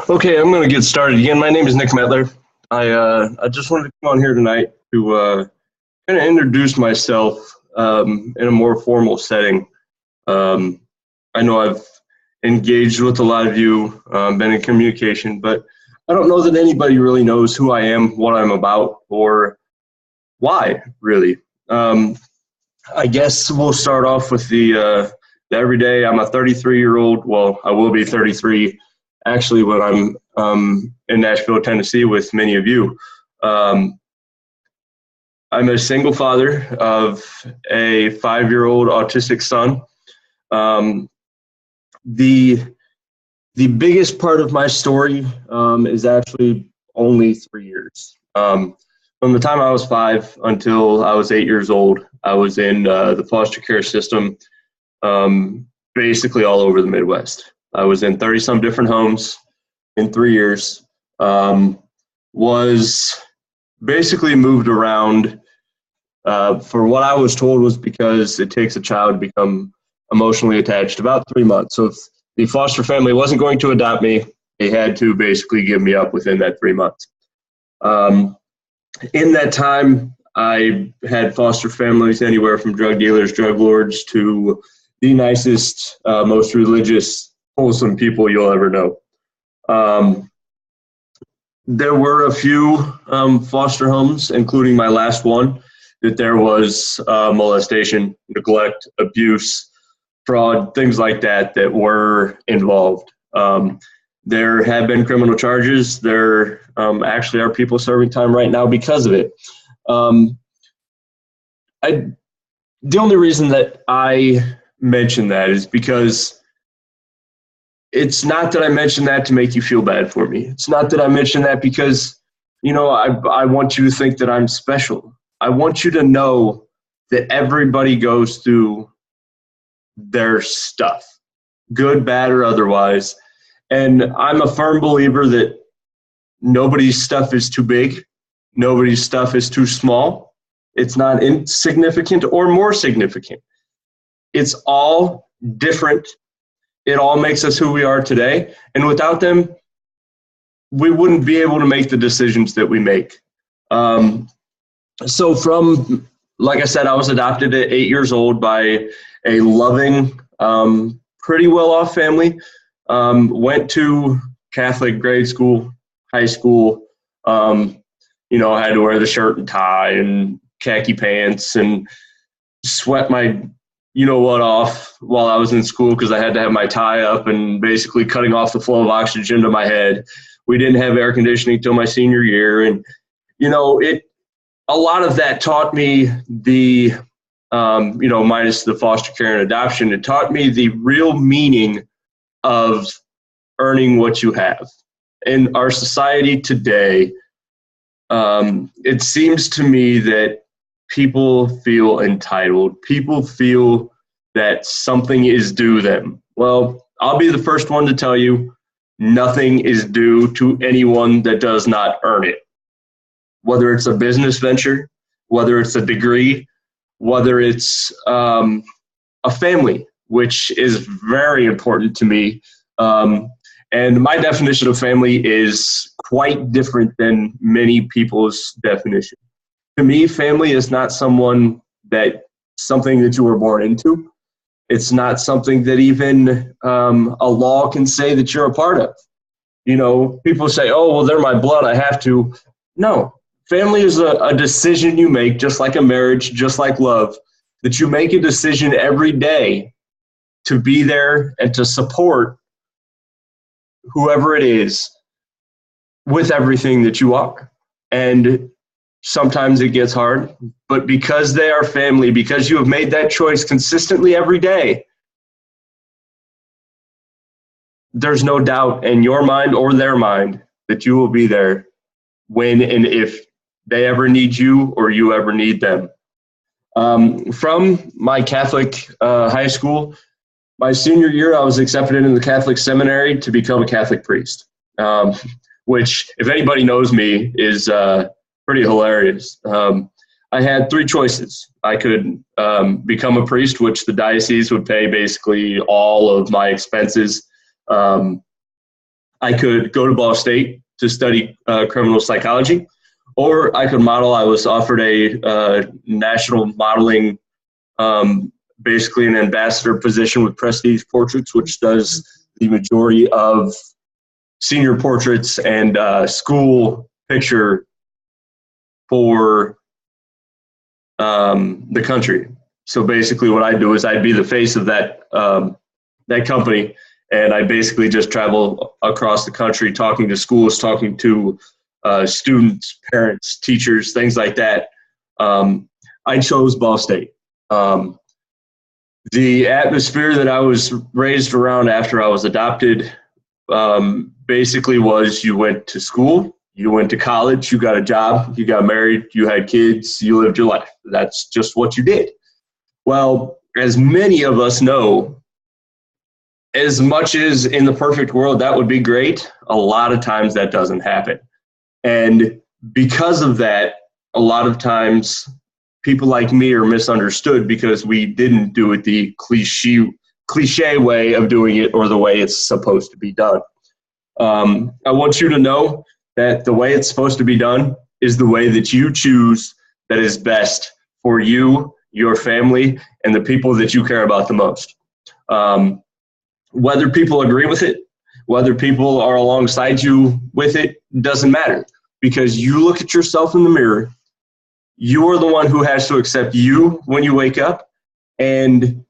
Okay, I'm going to get started again. My name is Nick Metler. I just wanted to come on here tonight to kind of introduce myself in a more formal setting. Um, I know I've engaged with a lot of you, been in communication, but I don't know that anybody really knows who I am, what I'm about, or why, really. Um, I guess we'll start off with the everyday. I'm a 33-year-old. Well, I will be 33 actually when I'm in Nashville, Tennessee with many of you. Um, I'm a single father of a 5-year-old autistic son. Um, the the biggest part of my story is actually only 3 years. From the time I was 5 until I was 8 years old, I was in the foster care system, basically all over the Midwest. I was in 30-some different homes in 3 years. Was basically moved around for what I was told was because it takes a child to become emotionally attached about 3 months. So if the foster family wasn't going to adopt me, they had to basically give me up within that 3 months. In that time, I had foster families anywhere from drug dealers, drug lords, to the nicest, most religious, wholesome people you'll ever know. There were a few foster homes, including my last one, that there was molestation, neglect, abuse, fraud, things like that that were involved. There have been criminal charges. There actually are people serving time right now because of it. The only reason that I mention that is because it's not that I mention that to make you feel bad for me. It's not that I mention that because, I want you to think that I'm special. I want you to know that everybody goes through their stuff, good, bad, or otherwise. And I'm a firm believer that nobody's stuff is too big. Nobody's stuff is too small. It's not insignificant or more significant. It's all different. It all makes us who we are today. And without them, we wouldn't be able to make the decisions that we make. So like I said, I was adopted at 8 years old by a loving, pretty well-off family. Went to Catholic grade school, high school. I had to wear the shirt and tie and khaki pants and sweat my you-know-what off while I was in school because I had to have my tie up and basically cutting off the flow of oxygen to my head. We didn't have air conditioning till my senior year. And, a lot of that taught me the, minus the foster care and adoption, it taught me the real meaning of earning what you have. In our society today, it seems to me that people feel entitled. People feel that something is due them. Well, I'll be the first one to tell you, nothing is due to anyone that does not earn it. Whether it's a business venture, whether it's a degree, whether it's a family, which is very important to me. And my definition of family is quite different than many people's definition. To me, family is not something that you were born into. It's not something that even a law can say that you're a part of. People say, oh, well, they're my blood, I have to. No, family is a decision you make, just like a marriage, just like love, that you make a decision every day to be there and to support whoever it is with everything that you are. And sometimes it gets hard, but because they are family, because you have made that choice consistently every day, there's no doubt in your mind or their mind that you will be there when and if they ever need you or you ever need them. From my Catholic high school, my senior year, I was accepted into the Catholic seminary to become a Catholic priest, which, if anybody knows me, is pretty hilarious. I had 3 choices. I could become a priest, which the diocese would pay basically all of my expenses. I could go to Ball State to study criminal psychology, or I could model. I was offered a national modeling, basically an ambassador position with Prestige Portraits, which does the majority of senior portraits and school picture for the country. So basically what I'd do is I'd be the face of that company, and I basically just travel across the country talking to schools, talking to students, parents, teachers, things like that. I chose Ball State. The atmosphere that I was raised around after I was adopted basically was you went to school, you went to college, you got a job, you got married, you had kids, you lived your life. That's just what you did. Well, as many of us know, as much as in the perfect world that would be great, a lot of times that doesn't happen. And because of that, a lot of times people like me are misunderstood because we didn't do it the cliche way of doing it, or the way it's supposed to be done. I want you to know that the way it's supposed to be done is the way that you choose that is best for you, your family, and the people that you care about the most. Whether people agree with it, whether people are alongside you with it, doesn't matter, because you look at yourself in the mirror. You are the one who has to accept you when you wake up, and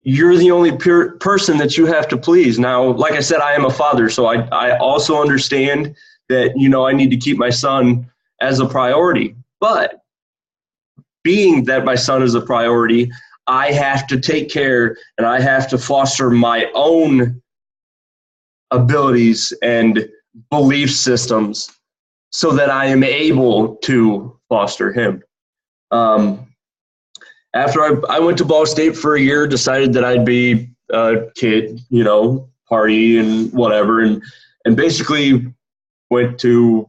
you're the only person that you have to please. Now, like I said, I am a father, so I also understand that, I need to keep my son as a priority. But being that my son is a priority, I have to take care and I have to foster my own abilities and belief systems so that I am able to foster him. After I went to Ball State for a year, decided that I'd be a kid, party and whatever, and basically went to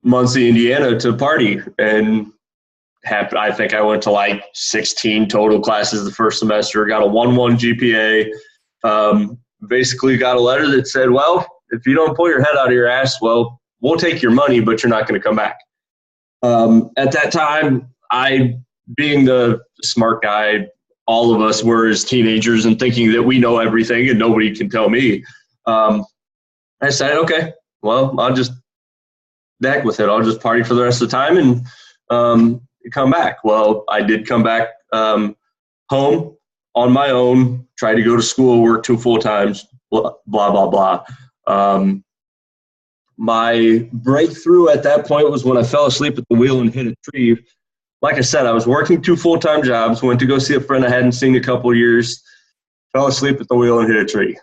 Muncie, Indiana to party, and I think I went to like 16 total classes the first semester, got a 1.1 GPA, basically got a letter that said, well, if you don't pull your head out of your ass, well, we'll take your money, but you're not going to come back. At that time, being the smart guy all of us were as teenagers and thinking that we know everything and nobody can tell me, I said, okay, well, I'll just heck with it. I'll just party for the rest of the time and come back. Well, I did come back home on my own, tried to go to school, work 2 full times, blah, blah, blah. My breakthrough at that point was when I fell asleep at the wheel and hit a tree. Like I said, I was working 2 full-time jobs, went to go see a friend I hadn't seen in a couple of years, fell asleep at the wheel and hit a tree.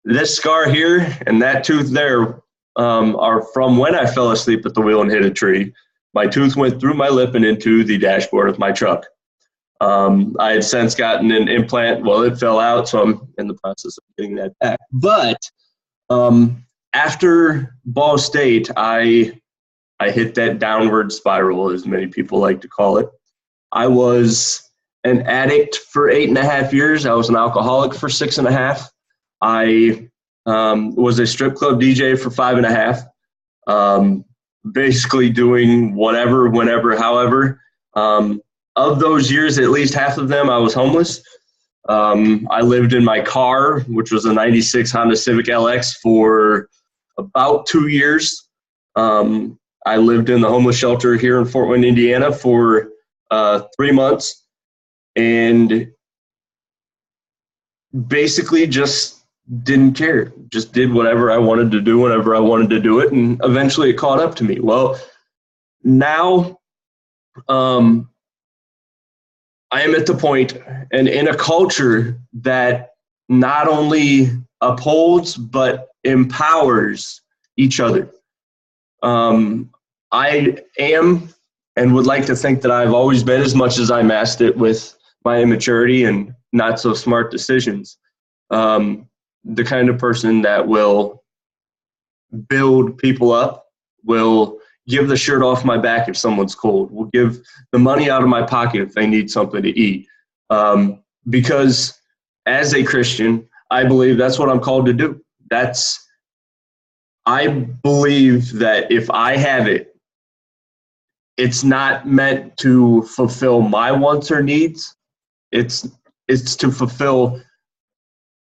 This scar here and that tooth there are from when I fell asleep at the wheel and hit a tree. My tooth went through my lip and into the dashboard of my truck. I had since gotten an implant. Well, it fell out, so I'm in the process of getting that back. But after Ball State, I hit that downward spiral, as many people like to call it. I was an addict for 8.5 years. I was an alcoholic for 6.5. I was a strip club DJ for 5.5. Basically doing whatever, whenever, however. Of those years, at least half of them, I was homeless. I lived in my car, which was a 96 Honda Civic LX, for about 2 years. I lived in the homeless shelter here in Fort Wayne, Indiana for 3 months, and basically just didn't care. Just did whatever I wanted to do whenever I wanted to do it, and eventually it caught up to me. Well, now I am at the point and in a culture that not only upholds but empowers each other. I am and would like to think that I've always been, as much as I masked it with my immaturity and not so smart decisions, the kind of person that will build people up, will give the shirt off my back if someone's cold, will give the money out of my pocket if they need something to eat. Because as a Christian, I believe that's what I'm called to do. I believe that if I have it, it's not meant to fulfill my wants or needs. It's to fulfill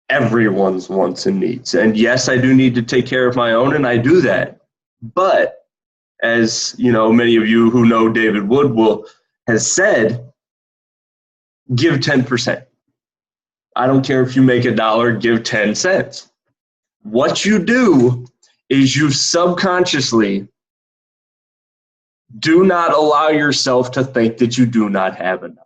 everyone's wants and needs. And yes, I do need to take care of my own, and I do that. But as you know, many of you who know David Wood has said, give 10%. I don't care if you make $1, give 10 cents. What you do is you subconsciously do not allow yourself to think that you do not have enough.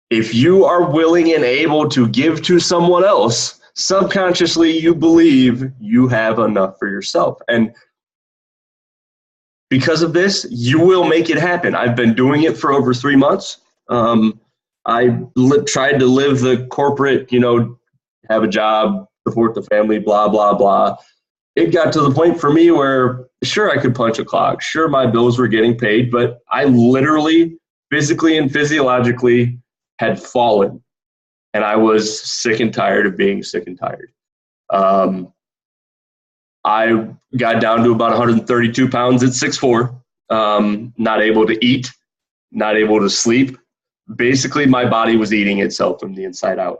If you are willing and able to give to someone else, subconsciously you believe you have enough for yourself. And because of this, you will make it happen. I've been doing it for over 3 months. I tried to live the corporate, have a job, support the family, blah, blah, blah. It got to the point for me where, sure, I could punch a clock. Sure, my bills were getting paid, but I literally, physically and physiologically had fallen. And I was sick and tired of being sick and tired. I got down to about 132 pounds at 6'4", not able to eat, not able to sleep. Basically, my body was eating itself from the inside out.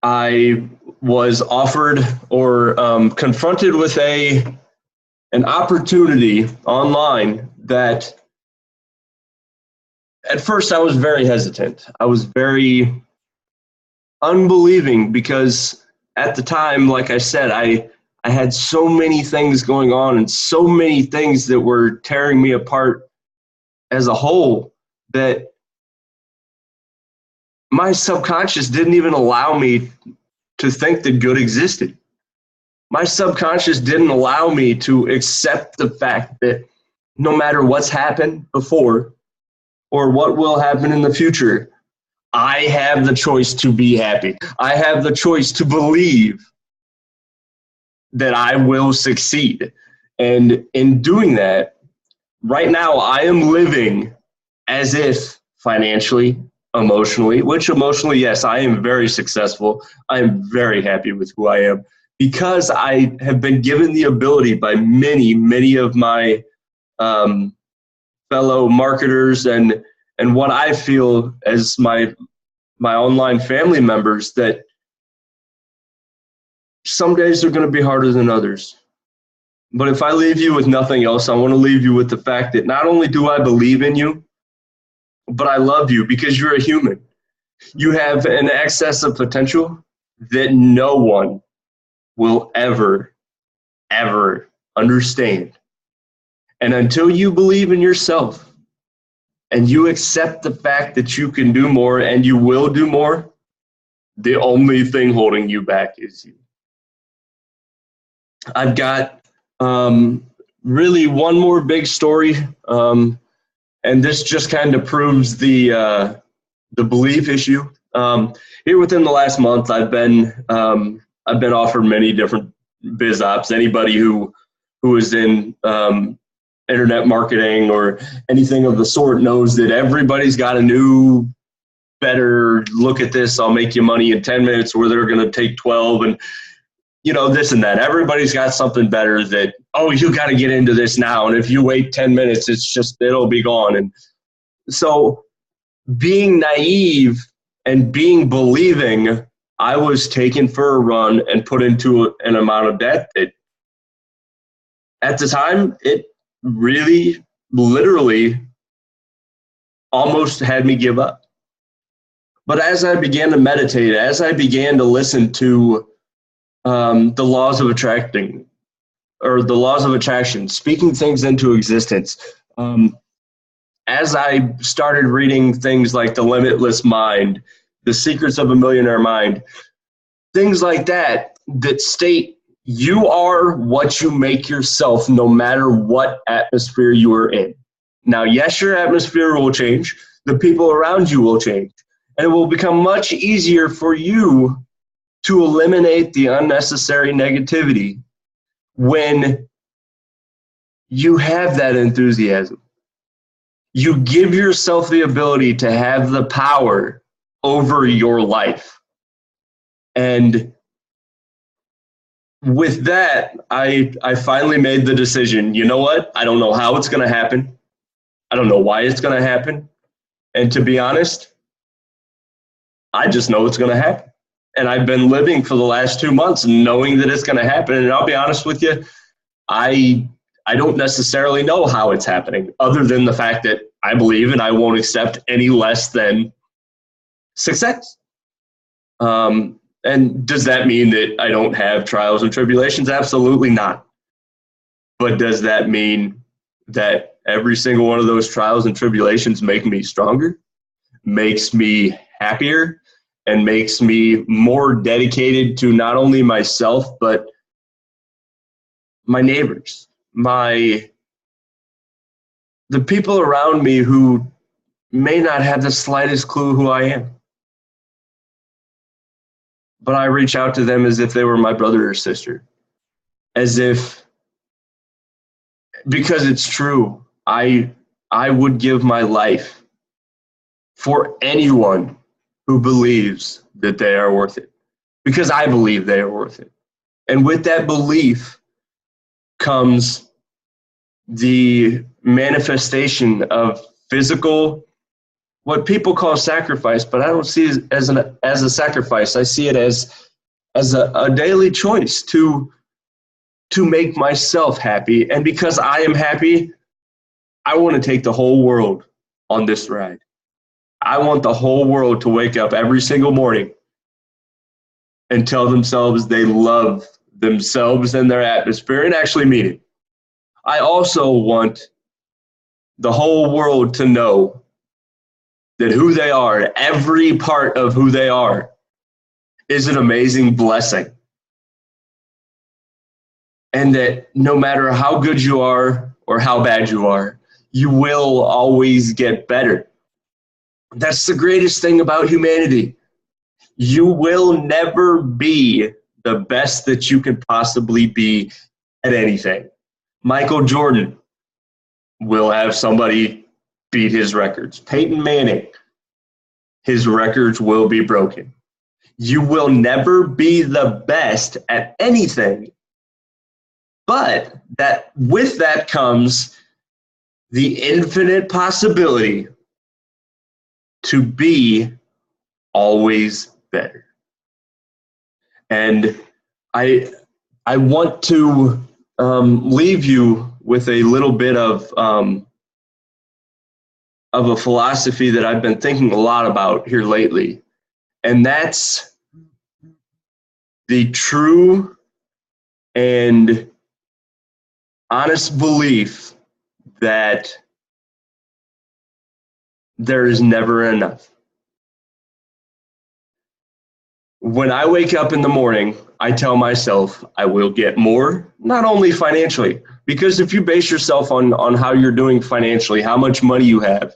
I was offered or confronted with an opportunity online that at first I was very hesitant. I was very unbelieving because at the time, like I said, I had so many things going on and so many things that were tearing me apart as a whole that my subconscious didn't even allow me to think that good existed. My subconscious didn't allow me to accept the fact that no matter what's happened before or what will happen in the future, I have the choice to be happy. I have the choice to believe that I will succeed. And in doing that, right now I am living as if financially, emotionally, which emotionally, yes, I am very successful. I am very happy with who I am because I have been given the ability by many, many of my fellow marketers and what I feel as my online family members that some days are going to be harder than others. But if I leave you with nothing else, I want to leave you with the fact that not only do I believe in you, but I love you because you're a human. You have an excess of potential that no one will ever, ever understand. And until you believe in yourself and you accept the fact that you can do more and you will do more, the only thing holding you back is you. I've got really one more big story. And this just kind of proves the belief issue. Here within the last month, I've been offered many different biz ops. Anybody who is in internet marketing or anything of the sort knows that everybody's got a new, better look at this. I'll make you money in 10 minutes, where they're going to take 12 and this and that. Everybody's got something better that, oh, you got to get into this now. And if you wait 10 minutes, it'll be gone. And so being naive and being believing, I was taken for a run and put into an amount of debt that at the time, it really, literally almost had me give up. But as I began to meditate, as I began to listen to the laws of attraction, speaking things into existence. As I started reading things like The Limitless Mind, The Secrets of a Millionaire Mind, things like that state you are what you make yourself no matter what atmosphere you are in. Now, yes, your atmosphere will change. The people around you will change. And it will become much easier for you to eliminate the unnecessary negativity when you have that enthusiasm. You give yourself the ability to have the power over your life. And with that, I finally made the decision, you know what? I don't know how it's going to happen. I don't know why it's going to happen. And to be honest, I just know it's going to happen. And I've been living for the last 2 months knowing that it's going to happen. And I'll be honest with you, I don't necessarily know how it's happening, other than the fact that I believe and I won't accept any less than success. And does that mean that I don't have trials and tribulations? Absolutely not. But does that mean that every single one of those trials and tribulations make me stronger, makes me happier, and makes me more dedicated to not only myself, but my neighbors, the people around me who may not have the slightest clue who I am? But I reach out to them as if they were my brother or sister, as if, because it's true, I would give my life for anyone who believes that they are worth it, because I believe they are worth it. And with that belief comes the manifestation of physical, what people call sacrifice, but I don't see it as a sacrifice. I see it as a daily choice to make myself happy. And because I am happy, I want to take the whole world on this ride. I want the whole world to wake up every single morning and tell themselves they love themselves and their atmosphere and actually mean it. I also want the whole world to know that who they are, every part of who they are, is an amazing blessing. And that no matter how good you are or how bad you are, you will always get better. That's the greatest thing about humanity. You will never be the best that you can possibly be at anything. Michael Jordan will have somebody beat his records. Peyton Manning, his records will be broken. You will never be the best at anything, but that with that comes the infinite possibility to be always better. And I want to leave you with a little bit of a philosophy that I've been thinking a lot about here lately, and that's the true and honest belief that there is never enough. When I wake up in the morning, I tell myself I will get more, not only financially, because if you base yourself on how you're doing financially, how much money you have,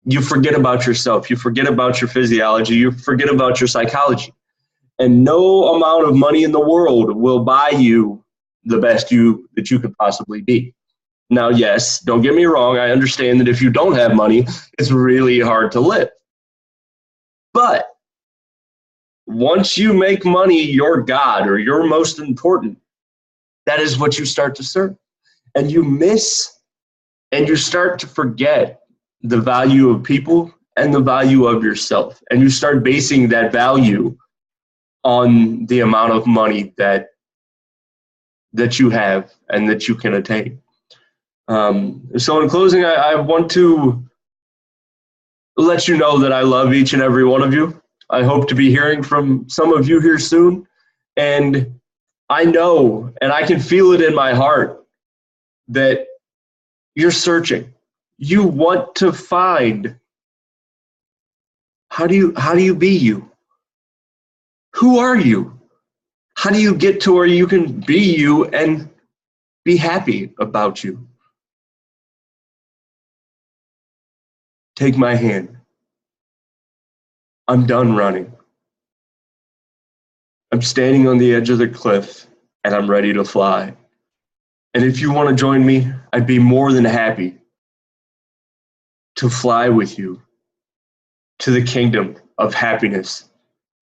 you forget about yourself, you forget about your physiology, you forget about your psychology. And no amount of money in the world will buy you the best that you could possibly be. Now, yes, don't get me wrong, I understand that if you don't have money, it's really hard to live. But once you make money your God or your most important, that is what you start to serve. And you miss and you start to forget the value of people and the value of yourself. And you start basing that value on the amount of money that you have and that you can attain. So in closing, I want to let you know that I love each and every one of you. I hope to be hearing from some of you here soon. And I know, and I can feel it in my heart, that you're searching. You want to find, how do you be you? Who are you? How do you get to where you can be you and be happy about you? Take my hand. I'm done running. I'm standing on the edge of the cliff and I'm ready to fly. And if you want to join me, I'd be more than happy to fly with you to the kingdom of happiness,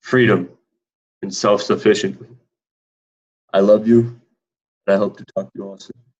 freedom, and self-sufficiently. I love you, and I hope to talk to you all soon.